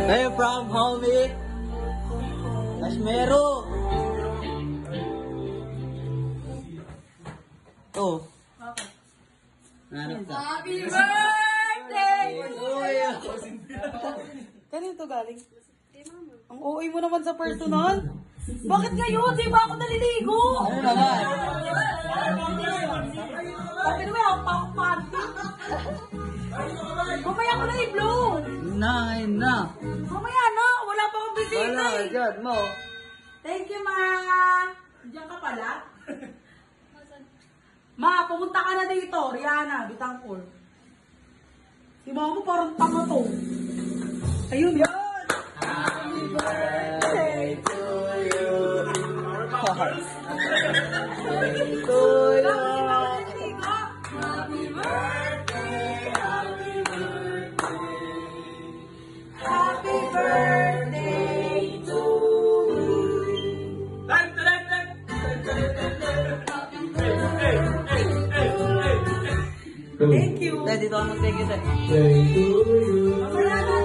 Hey, from homie. Kashmero. Oh. Happy birthday! Kanito galing? Ang OA mo naman sa personal. Bakit ngayon? Di ba ako naliligo? Ano naman? Bakit naman ako panty? Mamaya ko na i-blow. Na. Mamaya na. Wala pa akong bisita Wala, eh. dyan mo. Thank you, Ma. Diyan ka pala? Ma, pumunta ka na dito. Rihanna, Bitangkol. Si Mama parang tama to. Ayun, yan. Happy birthday to you. To you. Happy birthday, happy birthday. Happy birthday to you. Thank you. Dito ako mag-take it. Masaya na.